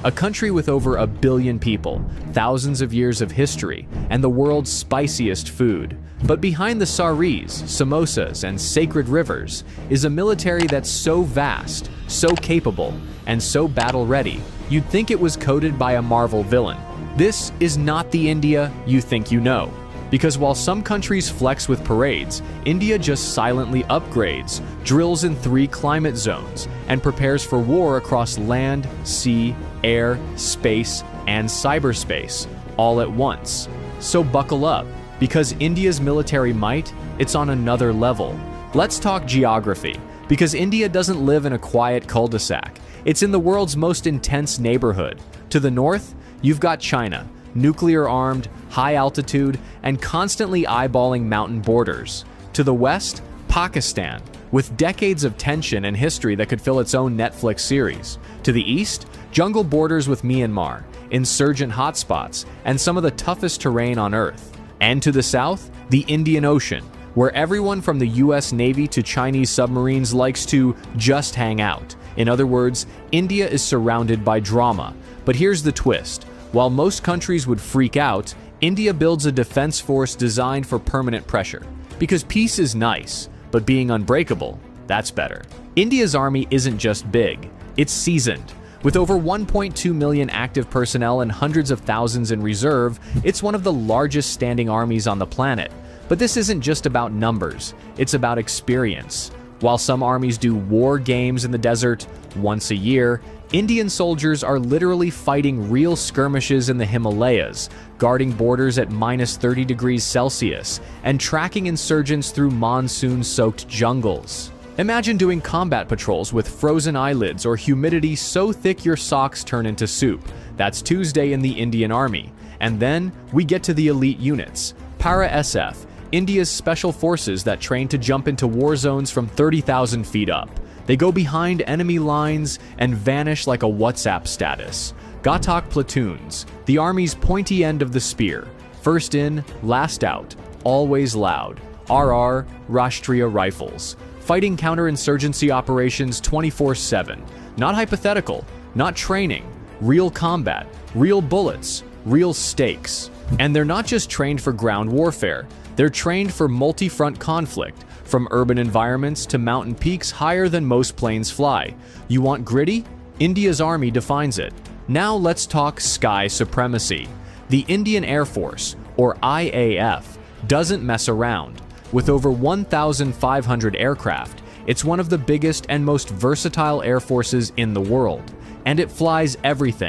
a country with over 1 billion people, thousands of years of history, and the world's spiciest food. But behind the saris, samosas, and sacred rivers is a military that's so vast, so capable, and so battle-ready, you'd think it was coded by a Marvel villain. This is not the India you think you know. Because while some countries flex with parades, India just silently upgrades, drills in 3 climate zones, and prepares for war across land, sea, air, space, and cyberspace, all at once. So buckle up, because India's military might, it's on another level. Let's talk geography, because India doesn't live in a quiet cul-de-sac. It's in the world's most intense neighborhood. To the north, you've got China, nuclear-armed, high-altitude, and constantly eyeballing mountain borders. To the west, Pakistan, with decades of tension and history that could fill its own Netflix series. To the east, jungle borders with Myanmar, insurgent hotspots, and some of the toughest terrain on Earth. And to the south, the Indian Ocean, where everyone from the US Navy to Chinese submarines likes to just hang out. In other words, India is surrounded by drama. But here's the twist. While most countries would freak out, India builds a defense force designed for permanent pressure. Because peace is nice, but being unbreakable, that's better. India's army isn't just big, it's seasoned. With over 1.2 million active personnel and hundreds of thousands in reserve, it's one of the largest standing armies on the planet. But this isn't just about numbers, it's about experience. While some armies do war games in the desert once a year, Indian soldiers are literally fighting real skirmishes in the Himalayas, guarding borders at -30 degrees Celsius, and tracking insurgents through monsoon-soaked jungles. Imagine doing combat patrols with frozen eyelids or humidity so thick your socks turn into soup. That's Tuesday in the Indian Army. And then we get to the elite units. Para-SF, India's special forces that train to jump into war zones from 30,000 feet up. They go behind enemy lines and vanish like a WhatsApp status. Ghatak platoons, the army's pointy end of the spear. First in, last out, always loud. RR, Rashtriya Rifles. Fighting counterinsurgency operations 24/7. Not hypothetical, not training. Real combat, real bullets, real stakes. And they're not just trained for ground warfare. They're trained for multi-front conflict, from urban environments to mountain peaks higher than most planes fly. You want gritty? India's army defines it. Now let's talk sky supremacy. The Indian Air Force, or IAF, doesn't mess around. With over 1,500 aircraft, it's one of the biggest and most versatile air forces in the world. And it flies everything